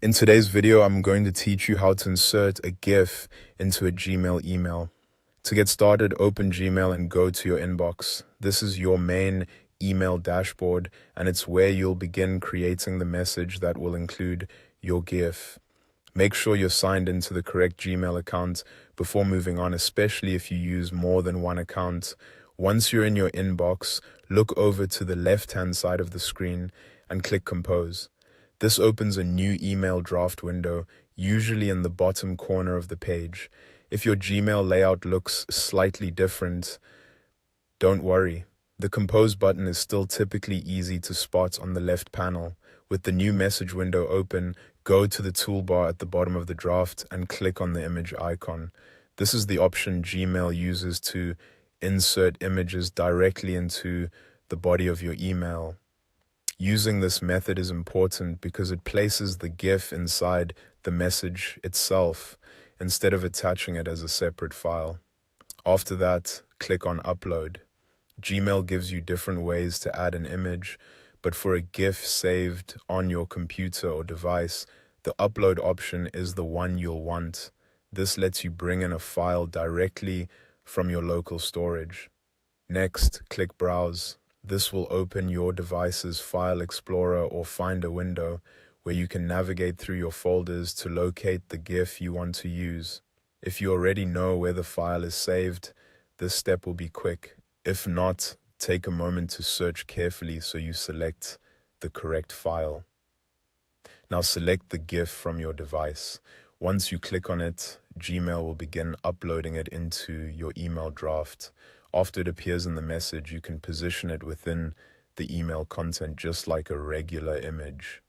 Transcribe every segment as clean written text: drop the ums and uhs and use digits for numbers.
In today's video, I'm going to teach you how to insert a GIF into a Gmail email. To get started, open Gmail and go to your inbox. This is your main email dashboard, and it's where you'll begin creating the message that will include your GIF. Make sure you're signed into the correct Gmail account before moving on, especially if you use more than one account. Once you're in your inbox, look over to the left-hand side of the screen and click Compose. This opens a new email draft window, usually in the bottom corner of the page. If your Gmail layout looks slightly different, don't worry. The Compose button is still typically easy to spot on the left panel. With the new message window open, go to the toolbar at the bottom of the draft and click on the image icon. This is the option Gmail uses to insert images directly into the body of your email. Using this method is important because it places the GIF inside the message itself instead of attaching it as a separate file. After that, click on Upload. Gmail gives you different ways to add an image, but for a GIF saved on your computer or device, the upload option is the one you'll want. This lets you bring in a file directly from your local storage. Next, click Browse. This will open your device's File Explorer or Finder window where you can navigate through your folders to locate the GIF you want to use. If you already know where the file is saved, this step will be quick. If not, take a moment to search carefully so you select the correct file. Now select the GIF from your device. Once you click on it, Gmail will begin uploading it into your email draft. After it appears in the message, you can position it within the email content just like a regular image.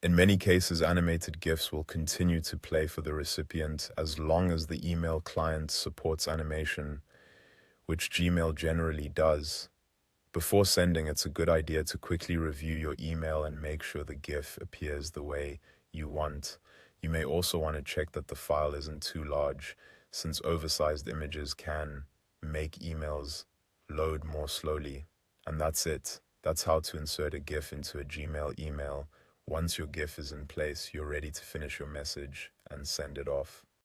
In many cases, animated GIFs will continue to play for the recipient as long as the email client supports animation, which Gmail generally does. Before sending, it's a good idea to quickly review your email and make sure the GIF appears the way you want. You may also want to check that the file isn't too large, since oversized images can make emails load more slowly. And that's it. That's how to insert a GIF into a Gmail email. Once your GIF is in place, you're ready to finish your message and send it off.